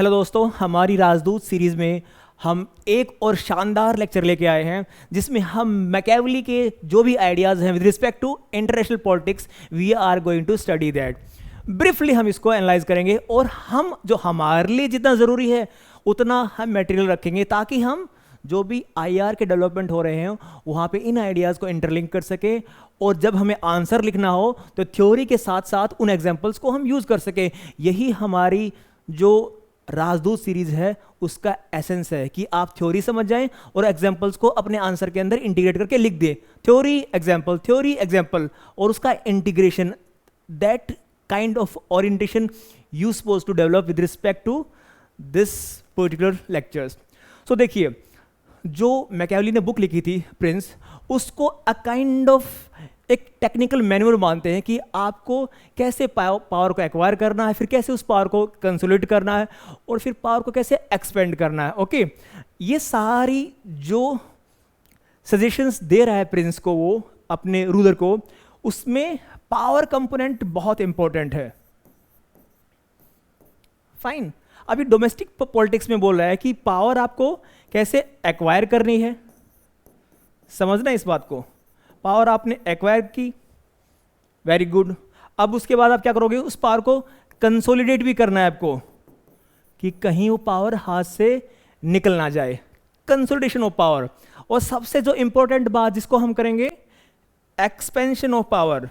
Hello दोस्तों, हमारी राजदूत सीरीज़ में हम एक और शानदार लेक्चर लेके आए हैं जिसमें हम मैकियावेली के जो भी आइडियाज़ हैं with respect to international politics we are going to study that. Briefly हम इसको एनालाइज करेंगे और हम जो हमारे लिए जितना ज़रूरी है उतना हम मटेरियल रखेंगे ताकि हम जो भी आईआर के डेवलपमेंट हो रहे हैं वहाँ पे इन आइडियाज़ को इंटरलिंक कर सके और जब हमें आंसर लिखना हो तो थ्योरी के साथ साथ उन एग्जाम्पल्स को हम यूज़ कर सके। यही हमारी जो राजदूत सीरीज़ है उसका एसेंस है कि आप थ्योरी समझ जाएं और एग्जाम्पल्स को अपने आंसर के अंदर इंटीग्रेट करके लिख दें। थ्योरी एग्जाम्पल और उसका integration, that kind of orientation you suppose to develop with respect to this particular lectures. So देखिए, जो मैकियावेली ने बुक लिखी थी प्रिंस, उसको अ काइंड ऑफ एक टेक्निकल मैनुअल मानते हैं कि आपको कैसे पावर को एक्वायर करना है, फिर कैसे उस पावर को कंसोलिडेट करना है और फिर पावर को कैसे एक्सपेंड करना है। ओके, ये सारी जो सजेशंस दे रहा है प्रिंस को वो अपने रूलर को, उसमें पावर कंपोनेंट बहुत इंपॉर्टेंट है। फाइन, अभी डोमेस्टिक पॉलिटिक्स में बोल रहा है कि पावर आपको कैसे एक्वायर करनी है। समझना इस बात को, पावर आपने एक्वायर की, वेरी गुड। अब उसके बाद आप क्या करोगे, उस पावर को कंसोलिडेट भी करना है आपको कि कहीं वो पावर हाथ से निकल ना जाए, कंसोलिडेशन ऑफ पावर। और सबसे जो इंपॉर्टेंट बात जिसको हम करेंगे, एक्सपेंशन ऑफ पावर।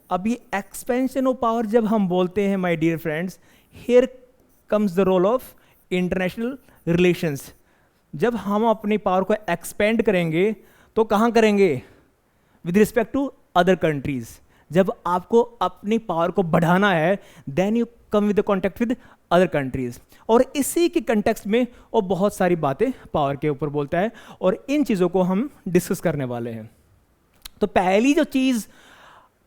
अब ये एक्सपेंशन ऑफ पावर जब हम बोलते हैं my dear friends, here comes the role of international relations. जब हम अपनी पावर को एक्सपेंड करेंगे तो कहाँ करेंगे, with respect to other countries. जब आपको अपनी पावर को बढ़ाना है then you come with contact with other countries. और इसी के कंटेक्स्ट में वो बहुत सारी बातें पावर के ऊपर बोलता है और इन चीज़ों को हम डिस्कस करने वाले हैं। तो पहली जो चीज़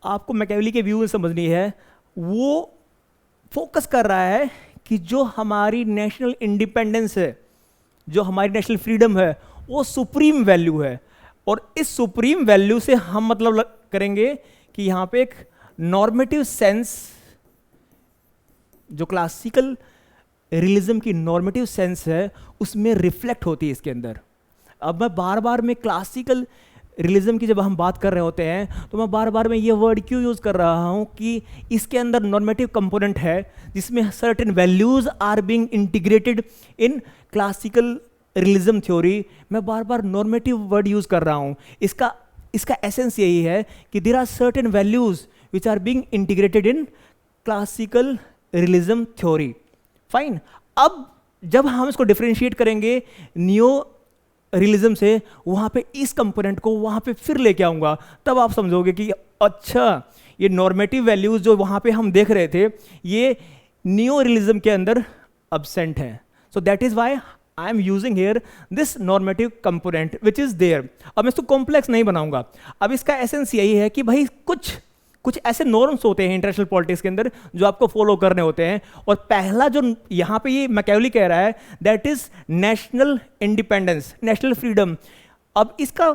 आपको मैकियावेली के व्यू में समझनी है, वो फोकस कर रहा है कि जो हमारी नेशनल इंडिपेंडेंस है, जो हमारी नेशनल फ्रीडम है, वो सुप्रीम वैल्यू है। और इस सुप्रीम वैल्यू से हम मतलब करेंगे कि यहाँ पे एक नॉर्मेटिव सेंस, जो क्लासिकल रियलिज्म की नॉर्मेटिव सेंस है, उसमें रिफ्लेक्ट होती है इसके अंदर। अब मैं बार बार में क्लासिकल रियलिज्म की जब हम बात कर रहे होते हैं तो मैं बार बार में ये वर्ड क्यों यूज़ कर रहा हूँ कि इसके अंदर नॉर्मेटिव कंपोनेंट है जिसमें certain values are being integrated in classical realism theory. मैं बार बार नॉर्मेटिव वर्ड यूज़ कर रहा हूँ, इसका एसेंस यही है कि there are certain values which are being integrated in classical realism theory. Fine, अब जब हम इसको डिफरेंशिएट करेंगे नियो रियलिज्म से, वहाँ पे इस कंपोनेंट को वहाँ पे फिर लेके आऊँगा, तब आप समझोगे कि अच्छा, ये नॉर्मेटिव वैल्यूज जो वहाँ पे हम देख रहे थे ये नियो रियलिज्म के अंदर अब्सेंट हैं। So that is why I am using here this normative component which is there. अब मैं इसको कॉम्प्लेक्स नहीं बनाऊंगा। अब इसका एसेंस यही है कि भाई कुछ ऐसे नॉर्म्स होते हैं इंटरनेशनल पॉलिटिक्स के अंदर जो आपको फॉलो करने होते हैं। और पहला जो यहाँ पे ये मैकियावेली कह रहा है, that is national independence, national freedom. अब इसका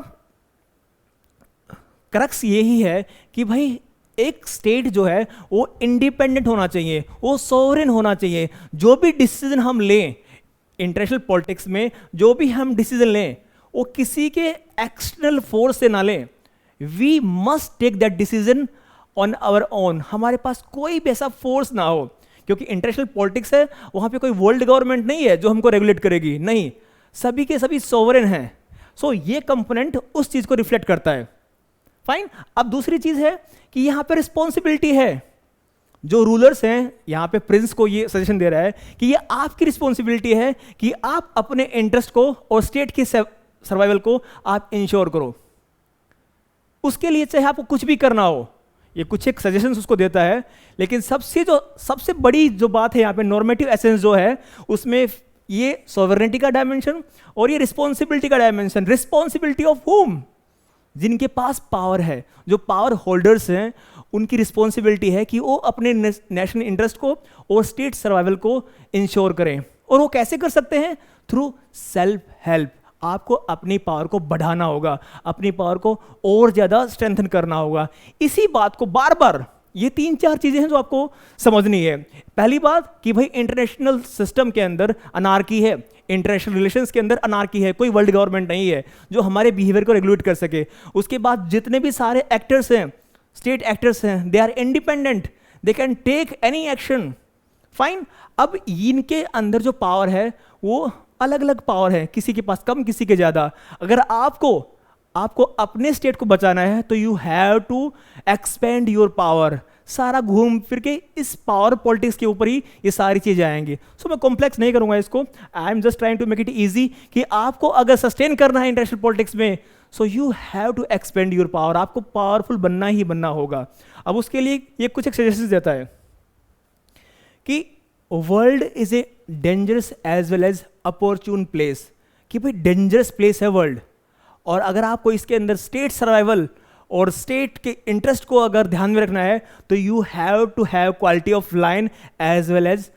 क्रक्स यही है कि भाई एक स्टेट जो है वो इंडिपेंडेंट होना चाहिए, वो सोवरेन होना चाहिए। जो भी डिसीजन हम लें इंटरनेशनल पॉलिटिक्स में, जो भी हम डिसीजन लें वो किसी के एक्सटर्नल फोर्स से ना लें। We must take that decision on our own. हमारे पास कोई भी ऐसा फोर्स ना हो, क्योंकि इंटरनेशनल पॉलिटिक्स है, वहाँ पे कोई वर्ल्ड गवर्नमेंट नहीं है जो हमको रेगुलेट करेगी, नहीं, सभी के सभी सोवरेन हैं। सो ये कंपोनेंट उस चीज़ को रिफ्लेक्ट करता है। फाइन, अब दूसरी चीज़ है कि यहाँ पे रिस्पॉन्सिबिलिटी है। जो रूलर्स हैं, यहाँ पे प्रिंस को ये सजेशन दे रहा है कि ये आपकी रिस्पॉन्सिबिलिटी है कि आप अपने इंटरेस्ट को और स्टेट की सर्वाइवल को आप इंश्योर करो। उसके लिए चाहे आपको कुछ भी करना हो, ये कुछ एक सजेशंस उसको देता है। लेकिन सबसे बड़ी जो बात है यहाँ पे, नॉर्मेटिव एसेंस जो है, उसमें ये सॉवरेनिटी का डायमेंशन और ये रिस्पॉन्सिबिलिटी का डायमेंशन। रिस्पॉन्सिबिलिटी ऑफ होम, जिनके पास पावर है, जो पावर होल्डर्स हैं, उनकी रिस्पॉन्सिबिलिटी है कि वो अपने नेशनल इंटरेस्ट को और स्टेट सर्वाइवल को इंश्योर करें। और वो कैसे कर सकते हैं, थ्रू सेल्फ हेल्प। आपको अपनी पावर को बढ़ाना होगा, अपनी पावर को और ज़्यादा स्ट्रेंथन करना होगा। इसी बात को बार बार ये 3-4 चीजें हैं जो आपको समझनी है। पहली बात कि भाई इंटरनेशनल सिस्टम के अंदर अनार्की है, इंटरनेशनल रिलेशंस के अंदर अनार्की है, कोई वर्ल्ड गवर्नमेंट नहीं है जो हमारे बिहेवियर को रेगुलेट कर सके। उसके बाद जितने भी सारे एक्टर्स हैं, स्टेट एक्टर्स हैं, they are independent, they can take any action, fine. अब इनके अंदर जो पावर है वो अलग अलग पावर है, किसी के पास कम, किसी के ज्यादा। अगर आपको अपने स्टेट को बचाना है तो you have to expand your power. सारा घूम फिर के इस पावर पॉलिटिक्स के ऊपर ही ये सारी चीजें आएंगी। सो मैं कॉम्प्लेक्स नहीं करूंगा इसको, I am just trying to make it easy कि आपको अगर सस्टेन करना है इंटरनेशनल पॉलिटिक्स में, so you have to expand your power. आपको पावरफुल बनना ही बनना होगा। अब उसके लिए ये कुछ एक सजेशन देता है कि world is a dangerous as well as opportune place, कि भाई डेंजरस प्लेस है वर्ल्ड, और अगर आपको इसके अंदर स्टेट सर्वाइवल और स्टेट के इंटरेस्ट को अगर ध्यान में रखना है तो you have to have quality of lion as well as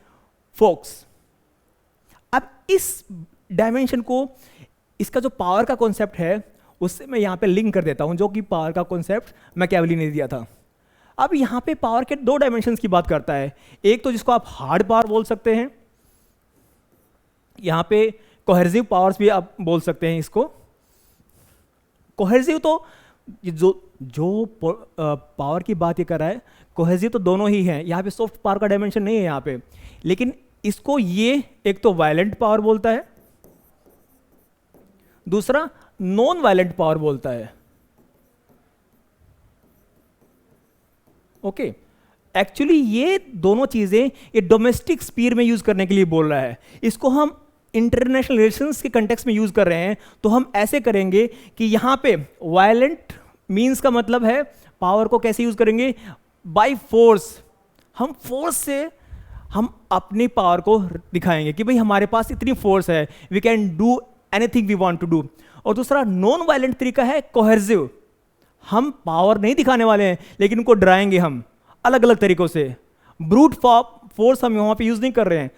fox. अब इस डायमेंशन को, इसका जो पावर का कॉन्सेप्ट है उससे मैं यहां पे लिंक कर देता हूं, जो कि पावर का कॉन्सेप्ट मैकियावेली ने दिया था। अब यहां पे पावर के 2 डायमेंशंस की बात करता है। एक तो जिसको आप हार्ड पावर बोल सकते हैं, यहां पे कोहेसिव पावर्स भी आप बोल सकते हैं इसको। कोहेसिव तो जो पावर की बात ये कर रहा है, कोहेसिव तो दोनों ही हैं, यहाँ पे सॉफ्ट पावर का डायमेंशन नहीं है यहाँ पे, लेकिन इसको ये एक तो वायलेंट पावर बोलता है, दूसरा नॉन वायलेंट पावर बोलता है। ओके, एक्चुअली ये दोनों चीजें ये डोमेस्टिक स्पीयर में यूज करने के लिए बोल रहा है। इसको हम इंटरनेशनल रिलेशंस के कंटेक्स्ट में यूज कर रहे हैं, तो हम ऐसे करेंगे कि यहां पे वायलेंट मींस का मतलब है पावर को कैसे यूज करेंगे, बाय फोर्स। हम फोर्स से हम अपनी पावर को दिखाएंगे कि भाई हमारे पास इतनी फोर्स है, we can do anything we want to do. और दूसरा नॉन वायलेंट तरीका है कोहेसिव। हम पावर नहीं दिखाने वाले हैं, लेकिन उनको डराएंगे हम अलग अलग तरीकों से। ब्रूट फोर्स हम यहां पे यूज नहीं कर रहे हैं।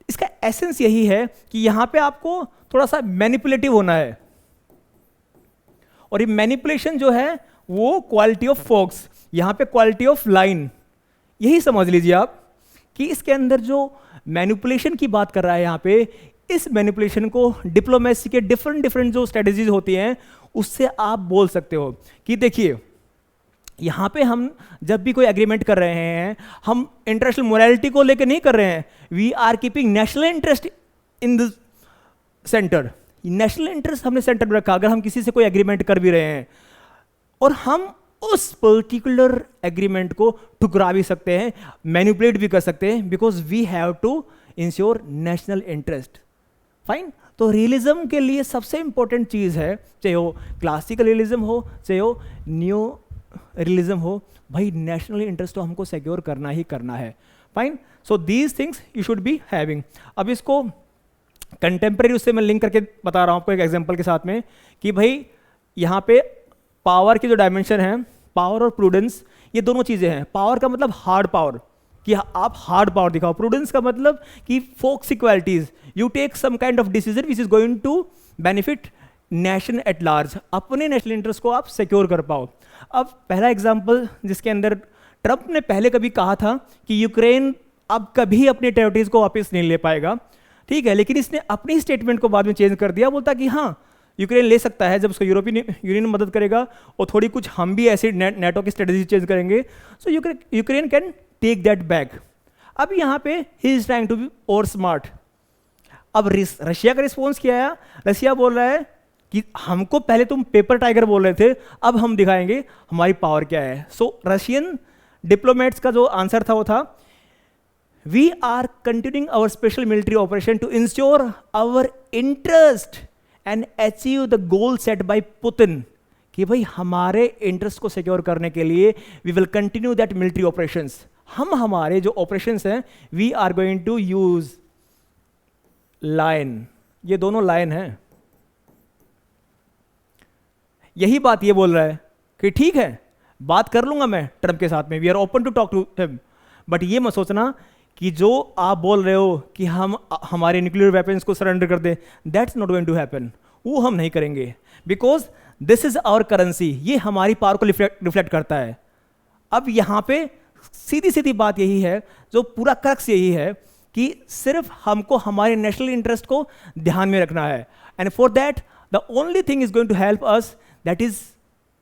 इसका एसेंस यही है कि यहां पे आपको थोड़ा सा मैनिपुलेटिव होना है, और ये मैनिपुलेशन जो है वो क्वालिटी ऑफ फोक्स, यहां पे क्वालिटी ऑफ लाइन। यही समझ लीजिए आप कि इसके अंदर जो मैनिपुलेशन की बात कर रहा है यहां पे, इस मैनिपुलेशन को डिप्लोमेसी के डिफरेंट जो स्ट्रेटेजीज होती हैं उससे आप बोल सकते हो कि देखिए यहां पे हम जब भी कोई एग्रीमेंट कर रहे हैं, हम इंटरनेशनल मोरालिटी को लेकर नहीं कर रहे हैं, we are keeping national interest in the centre. National interest हमने सेंटर में रखा। अगर हम किसी से कोई एग्रीमेंट कर भी रहे हैं और हम उस पर्टिकुलर एग्रीमेंट को ठुकरा भी सकते हैं, मैनिपुलेट भी कर सकते हैं, because we have to ensure national interest. Fine. तो रियलिज्म के लिए सबसे इंपॉर्टेंट चीज है, चाहे वो क्लासिकल रियलिज्म हो, चाहे वो न्यू रियलिज्म हो, भाई नेशनल इंटरेस्ट तो हमको सिक्योर करना ही करना है। Fine. So these things you should be having. अब इसको कंटेम्प्रेरी उससे मैं लिंक करके बता रहा हूं आपको एक एग्जांपल के साथ में कि भाई यहां पे पावर की जो डायमेंशन है, पावर और प्रूडेंस, ये दोनों चीजें हैं। पावर का मतलब हार्ड पावर, कि आप हार्ड पावर दिखाओ। प्रूडेंस का मतलब कि fox qualities, you take some kind of decision which is going to benefit nation at large, अपने नेशनल इंटरेस्ट को आप सिक्योर कर पाओ। अब पहला एग्जांपल जिसके अंदर ट्रंप ने पहले कभी कहा था कि यूक्रेन अब कभी अपने टेरिटरीज को वापस नहीं ले पाएगा, ठीक है, लेकिन इसने अपनी स्टेटमेंट को बाद में चेंज कर दिया, बोलता कि हाँ यूक्रेन ले सकता है जब उसको यूरोपियन यूनियन मदद करेगा और थोड़ी कुछ हम भी ऐसे नेटो की स्ट्रेटेजी चेंज करेंगे, so Ukraine can take that back. अब यहाँ पे he is trying to be और स्मार्ट। अब रशिया का रिस्पॉन्स क्या है? रशिया बोल रहा है कि हमको पहले तुम पेपर टाइगर बोल रहे थे, अब हम दिखाएंगे हमारी पावर क्या है। सो रशियन डिप्लोमेट्स का जो आंसर था वो था, we are continuing our special military operation to ensure our interest and achieve the goal set by Putin, कि भाई हमारे इंटरेस्ट को सिक्योर करने के लिए we will continue that military operations. हम हमारे जो ऑपरेशंस हैं we are going to use line, ये दोनों लाइन हैं। यही बात ये बोल रहा है कि ठीक है बात कर लूंगा मैं ट्रंप के साथ में, we are open to talk to him, but ये मत सोचना कि जो आप बोल रहे हो कि हम हमारे न्यूक्लियर वेपन्स को सरेंडर कर दें, that's not going to happen. वो हम नहीं करेंगे, because this is our currency, ये हमारी पावर को रिफ्लेक्ट करता है। अब यहां पे सीधी सीधी बात यही है, जो पूरा क्रक्स यही है कि सिर्फ हमको हमारे नेशनल इंटरेस्ट को ध्यान में रखना है, and for that the only thing is going to help us, that is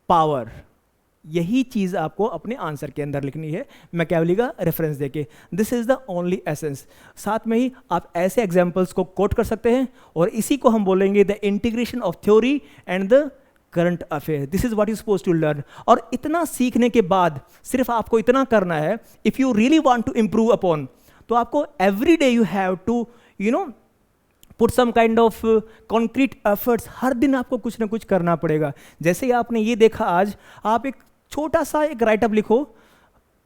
power. यही चीज आपको अपने आंसर के अंदर लिखनी है मैकियावेली का रेफरेंस देके। This is the only essence. साथ में ही आप ऐसे एग्जांपल्स को कोट कर सकते हैं, और इसी को हम बोलेंगे the integration of theory and the current affair. This is what you suppose to learn. और इतना सीखने के बाद सिर्फ आपको इतना करना है, if you really want to improve upon, तो आपको every day you have to put some kind of concrete efforts. हर दिन आपको कुछ ना कुछ करना पड़ेगा। जैसे ही आपने ये देखा आज, आप एक छोटा सा एक राइटअप लिखो,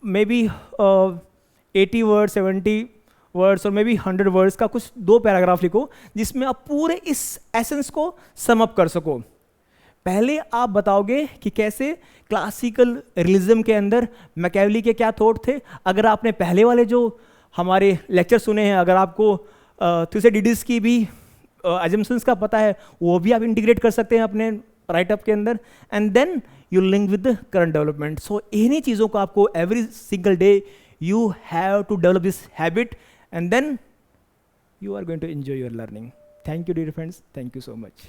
मे बी 80 वर्ड 70 वर्ड्स और मे बी 100 वर्ड्स का कुछ 2 पैराग्राफ लिखो, जिसमें आप पूरे इस एसेंस को सम अप कर सको। पहले आप बताओगे कि कैसे क्लासिकल रियलिज्म के अंदर मैकियावेली के क्या थॉट थे। अगर आपने पहले वाले जो हमारे लेक्चर सुने हैं, अगर आपको थ्यूसिडिड्स की भी अजम्पशंस का पता है, वो भी आप इंटीग्रेट कर सकते हैं अपने राइटअप के अंदर, and then you link with the current development. So इन्हीं चीज़ों को आपको every single day you have to develop this habit, and then you are going to enjoy your learning. Thank you, dear friends. Thank you so much.